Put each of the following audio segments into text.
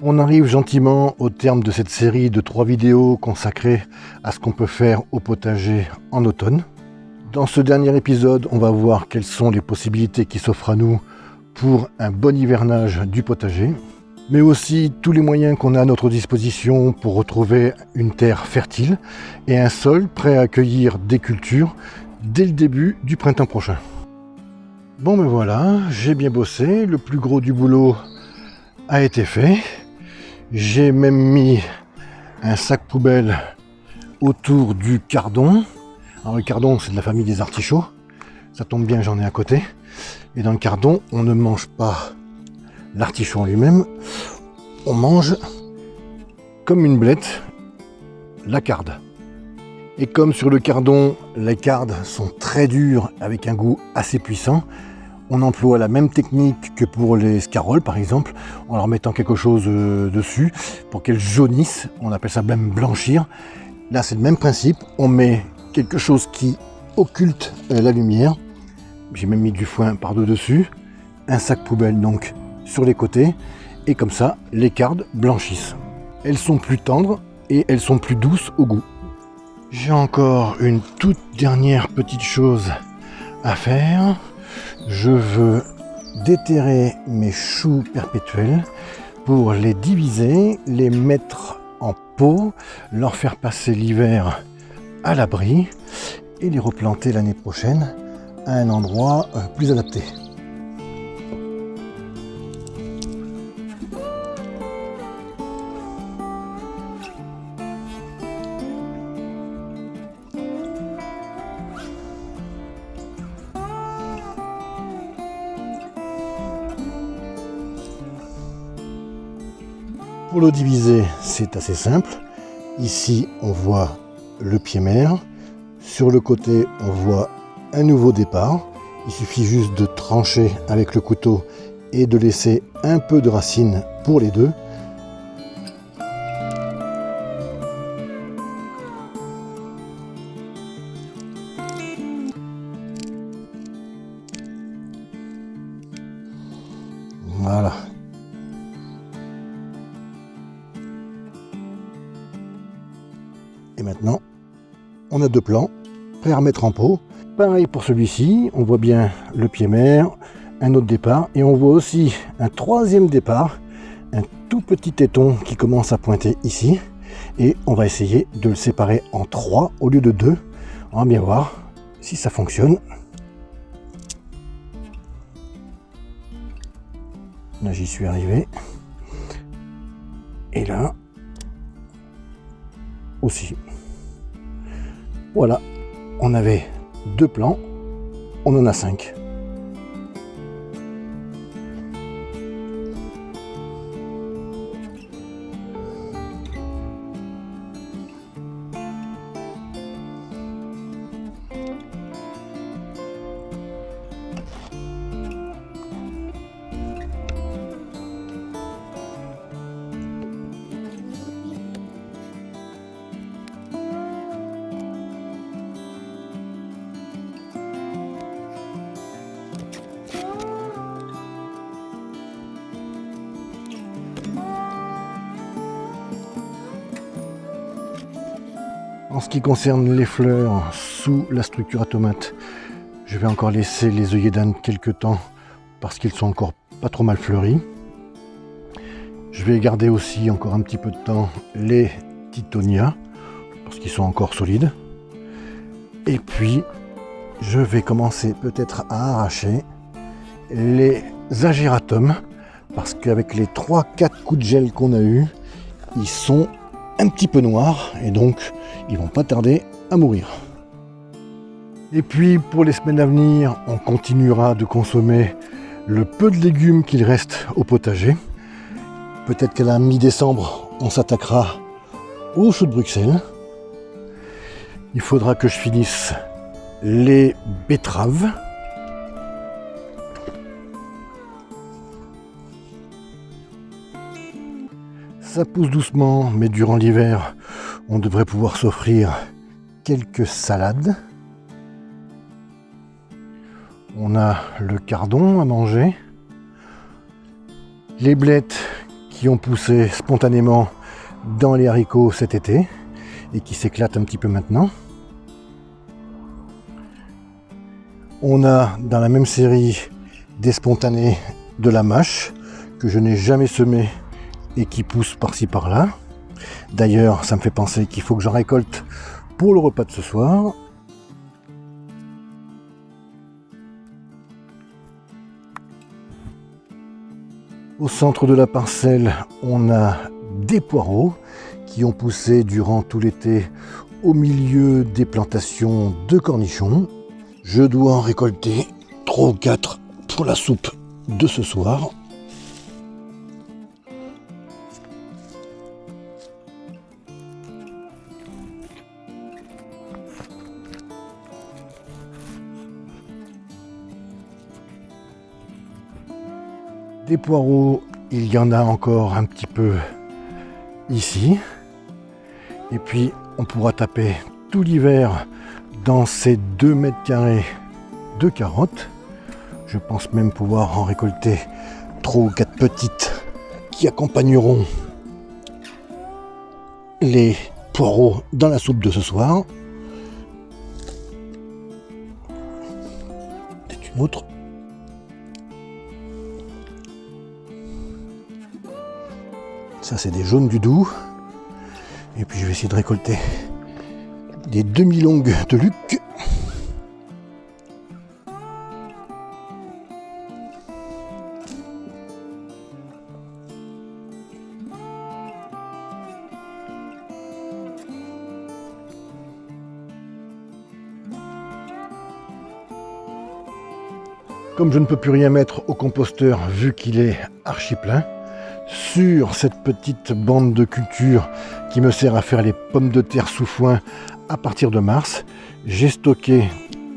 On arrive gentiment au terme de cette série de 3 vidéos consacrées à ce qu'on peut faire au potager en automne. Dans ce dernier épisode, on va voir quelles sont les possibilités qui s'offrent à nous pour un bon hivernage du potager, mais aussi tous les moyens qu'on a à notre disposition pour retrouver une terre fertile et un sol prêt à accueillir des cultures dès le début du printemps prochain. Bon ben voilà, j'ai bien bossé, le plus gros du boulot a été fait. J'ai même mis un sac poubelle autour du cardon. Alors le cardon, c'est de la famille des artichauts. Ça tombe bien, j'en ai à côté. Et dans le cardon, on ne mange pas l'artichaut en lui-même. On mange, comme une blette, la carde. Et comme sur le cardon, les cardes sont très dures avec un goût assez puissant, on emploie la même technique que pour les scaroles par exemple, en leur mettant quelque chose dessus pour qu'elles jaunissent, on appelle ça même blanchir. Là c'est le même principe, on met quelque chose qui occulte la lumière, j'ai même mis du foin par-dessus, un sac poubelle donc sur les côtés, et comme ça les cardes blanchissent. Elles sont plus tendres et elles sont plus douces au goût. J'ai encore une toute dernière petite chose à faire. Je veux déterrer mes choux perpétuels pour les diviser, les mettre en pot, leur faire passer l'hiver à l'abri et les replanter l'année prochaine à un endroit plus adapté. Pour le diviser, c'est assez simple. Ici, on voit le pied mère. Sur le côté, on voit un nouveau départ. Il suffit juste de trancher avec le couteau et de laisser un peu de racines pour les deux. Voilà. Et maintenant, on a 2 plants prêts à remettre en pot. Pareil pour celui-ci, on voit bien le pied mère, un autre départ, et on voit aussi un 3e départ, un tout petit téton qui commence à pointer ici. Et on va essayer de le séparer en 3 au lieu de 2. On va bien voir si ça fonctionne. Là, j'y suis arrivé. Et là aussi. Voilà, on avait 2 plants, on en a 5. En ce qui concerne les fleurs sous la structure à tomates, je vais encore laisser les œillets d'Inde quelques temps parce qu'ils sont encore pas trop mal fleuris. Je vais garder aussi encore un petit peu de temps les titonias parce qu'ils sont encore solides. Et puis je vais commencer peut-être à arracher les agératums parce qu'avec les 3-4 coups de gel qu'on a eu, ils sont un petit peu noirs et donc ils vont pas tarder à mourir. Et puis pour les semaines à venir, on continuera de consommer le peu de légumes qu'il reste au potager. Peut-être qu'à la mi-décembre, on s'attaquera aux choux de Bruxelles. Il faudra que je finisse les betteraves. Ça pousse doucement, mais durant l'hiver, on devrait pouvoir s'offrir quelques salades. On a le cardon à manger. Les blettes qui qui ont poussé spontanément dans les haricots cet été et qui s'éclatent un petit peu maintenant. On a dans la même série des spontanés de la mâche que je n'ai jamais semé et qui poussent par-ci par-là. D'ailleurs, ça me fait penser qu'il faut que j'en récolte pour le repas de ce soir. Au centre de la parcelle, on a des poireaux qui ont poussé durant tout l'été au milieu des plantations de cornichons. Je dois en récolter 3 ou 4 pour la soupe de ce soir. Des poireaux, il y en a encore un petit peu ici. Et puis on pourra taper tout l'hiver dans ces 2 mètres carrés de carottes. Je pense même pouvoir en récolter 3 ou 4 petites qui accompagneront les poireaux dans la soupe de ce soir. Et une autre. Ça, c'est des jaunes du Doubs. Et puis je vais essayer de récolter des demi-longues de Luc. Comme je ne peux plus rien mettre au composteur vu qu'il est archi plein, sur cette petite bande de culture qui me sert à faire les pommes de terre sous foin à partir de mars, j'ai stocké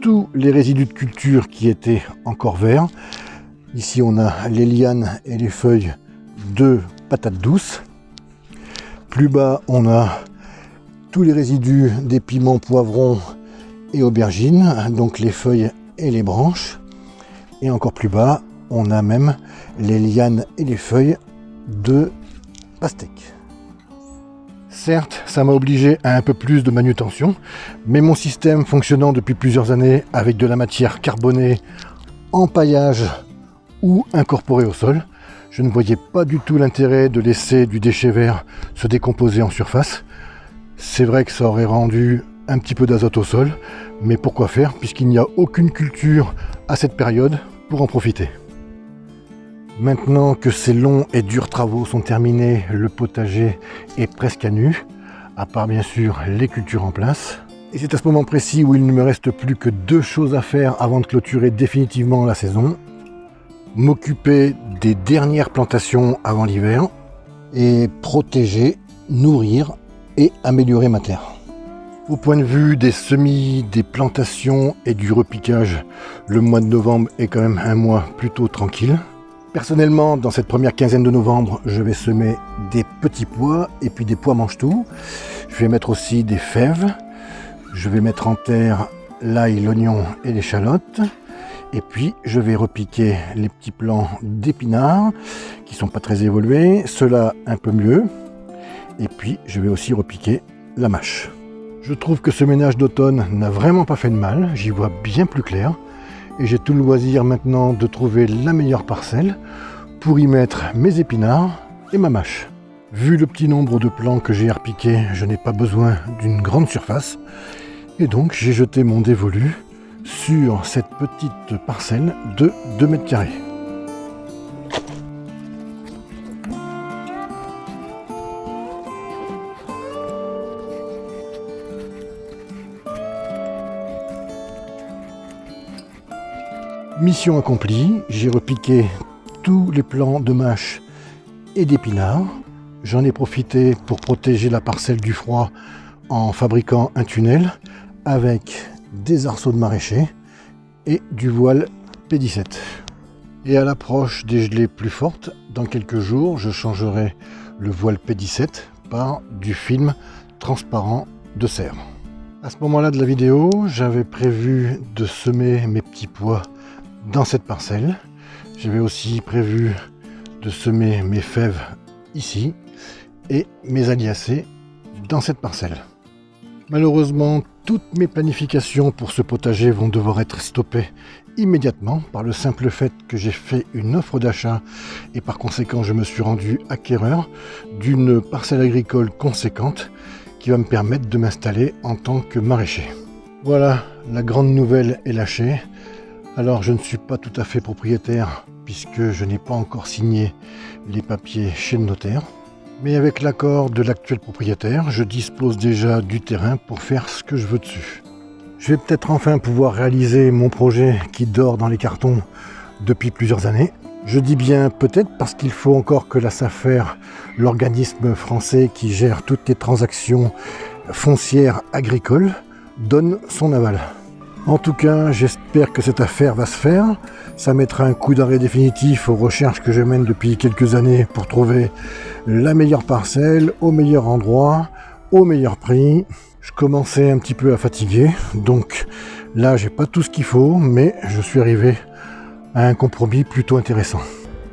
tous les résidus de culture qui étaient encore verts. Ici on a les lianes et les feuilles de patates douces. Plus bas on a tous les résidus des piments, poivrons et aubergines, donc les feuilles et les branches. Et encore plus bas on a même les lianes et les feuilles de pastèque. Certes, ça m'a obligé à un peu plus de manutention, mais mon système fonctionnant depuis plusieurs années avec de la matière carbonée en paillage ou incorporée au sol, je ne voyais pas du tout l'intérêt de laisser du déchet vert se décomposer en surface. C'est vrai que ça aurait rendu un petit peu d'azote au sol, mais pourquoi faire puisqu'il n'y a aucune culture à cette période pour en profiter. Maintenant que ces longs et durs travaux sont terminés, le potager est presque à nu, à part bien sûr les cultures en place. Et c'est à ce moment précis où il ne me reste plus que 2 choses à faire avant de clôturer définitivement la saison. M'occuper des dernières plantations avant l'hiver et protéger, nourrir et améliorer ma terre. Au point de vue des semis, des plantations et du repiquage, le mois de novembre est quand même un mois plutôt tranquille. Personnellement, dans cette première quinzaine de novembre, je vais semer des petits pois et puis des pois mange-tout. Je vais mettre aussi des fèves. Je vais mettre en terre l'ail, l'oignon et l'échalote. Et puis, je vais repiquer les petits plants d'épinards qui sont pas très évolués, ceux-là un peu mieux. Et puis, je vais aussi repiquer la mâche. Je trouve que ce ménage d'automne n'a vraiment pas fait de mal. J'y vois bien plus clair. Et j'ai tout le loisir maintenant de trouver la meilleure parcelle pour y mettre mes épinards et ma mâche. Vu le petit nombre de plants que j'ai à repiquer, je n'ai pas besoin d'une grande surface. Et donc j'ai jeté mon dévolu sur cette petite parcelle de 2 mètres carrés. Mission accomplie, j'ai repiqué tous les plants de mâche et d'épinards. J'en ai profité pour protéger la parcelle du froid en fabriquant un tunnel avec des arceaux de maraîcher et du voile P17. Et à l'approche des gelées plus fortes, dans quelques jours, je changerai le voile P17 par du film transparent de serre. À ce moment-là de la vidéo, j'avais prévu de semer mes petits pois dans cette parcelle. J'avais aussi prévu de semer mes fèves ici et mes aliacées dans cette parcelle. Malheureusement, toutes mes planifications pour ce potager vont devoir être stoppées immédiatement par le simple fait que j'ai fait une offre d'achat et par conséquent je me suis rendu acquéreur d'une parcelle agricole conséquente qui va me permettre de m'installer en tant que maraîcher. Voilà, la grande nouvelle est lâchée. Alors je ne suis pas tout à fait propriétaire puisque je n'ai pas encore signé les papiers chez le notaire. Mais avec l'accord de l'actuel propriétaire, je dispose déjà du terrain pour faire ce que je veux dessus. Je vais peut-être enfin pouvoir réaliser mon projet qui dort dans les cartons depuis plusieurs années. Je dis bien peut-être parce qu'il faut encore que la SAFER, l'organisme français qui gère toutes les transactions foncières agricoles, donne son aval. En tout cas, j'espère que cette affaire va se faire. Ça mettra un coup d'arrêt définitif aux recherches que je mène depuis quelques années pour trouver la meilleure parcelle, au meilleur endroit, au meilleur prix. Je commençais un petit peu à fatiguer, donc là j'ai pas tout ce qu'il faut, mais je suis arrivé à un compromis plutôt intéressant.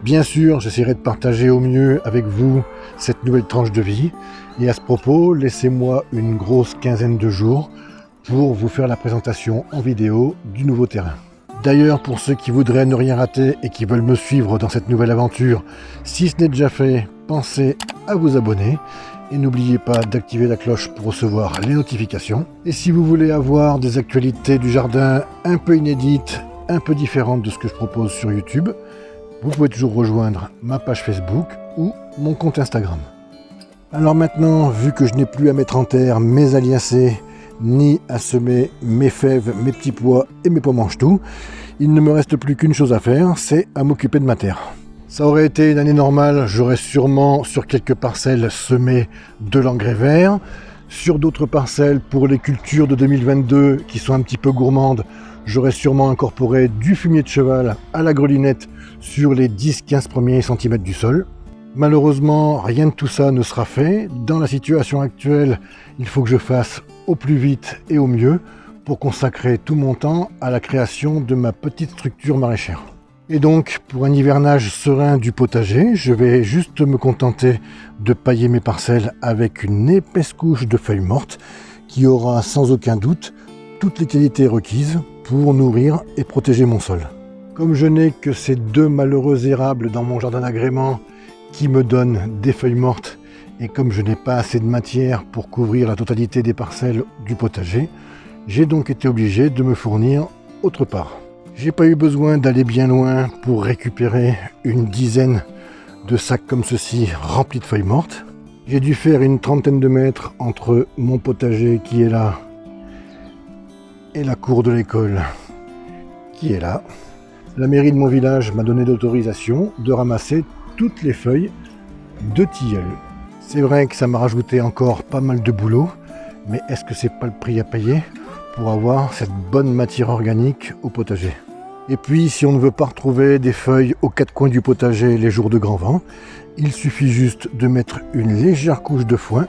Bien sûr, j'essaierai de partager au mieux avec vous cette nouvelle tranche de vie, et à ce propos, laissez-moi une grosse quinzaine de jours pour vous faire la présentation en vidéo du nouveau terrain. D'ailleurs, pour ceux qui voudraient ne rien rater et qui veulent me suivre dans cette nouvelle aventure, si ce n'est déjà fait, pensez à vous abonner. Et n'oubliez pas d'activer la cloche pour recevoir les notifications. Et si vous voulez avoir des actualités du jardin un peu inédites, un peu différentes de ce que je propose sur YouTube, vous pouvez toujours rejoindre ma page Facebook ou mon compte Instagram. Alors maintenant, vu que je n'ai plus à mettre en terre mes aliacées, ni à semer mes fèves, mes petits pois et mes pommes mange-tout, il ne me reste plus qu'une chose à faire, c'est à m'occuper de ma terre. Ça aurait été une année normale, j'aurais sûrement sur quelques parcelles semé de l'engrais vert. Sur d'autres parcelles, pour les cultures de 2022 qui sont un petit peu gourmandes, j'aurais sûrement incorporé du fumier de cheval à la grelinette sur les 10-15 premiers centimètres du sol. Malheureusement, rien de tout ça ne sera fait. Dans la situation actuelle, il faut que je fasse au plus vite et au mieux pour consacrer tout mon temps à la création de ma petite structure maraîchère. Et donc, pour un hivernage serein du potager, je vais juste me contenter de pailler mes parcelles avec une épaisse couche de feuilles mortes qui aura sans aucun doute toutes les qualités requises pour nourrir et protéger mon sol. Comme je n'ai que ces 2 malheureux érables dans mon jardin d'agrément qui me donnent des feuilles mortes et comme je n'ai pas assez de matière pour couvrir la totalité des parcelles du potager, j'ai donc été obligé de me fournir autre part. J'ai pas eu besoin d'aller bien loin pour récupérer une dizaine de sacs comme ceci remplis de feuilles mortes. J'ai dû faire une trentaine de mètres entre mon potager qui est là et la cour de l'école qui est là. La mairie de mon village m'a donné l'autorisation de ramasser toutes les feuilles de tilleul. C'est vrai que ça m'a rajouté encore pas mal de boulot, mais est-ce que c'est pas le prix à payer pour avoir cette bonne matière organique au potager? Et puis, si on ne veut pas retrouver des feuilles aux 4 coins du potager les jours de grand vent, il suffit juste de mettre une légère couche de foin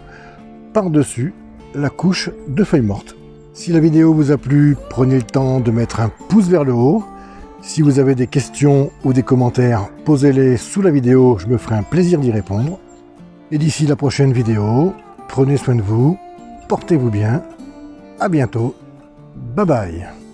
par-dessus la couche de feuilles mortes. Si la vidéo vous a plu, prenez le temps de mettre un pouce vers le haut. Si vous avez des questions ou des commentaires, posez-les sous la vidéo, je me ferai un plaisir d'y répondre. Et d'ici la prochaine vidéo, prenez soin de vous, portez-vous bien, à bientôt, bye bye.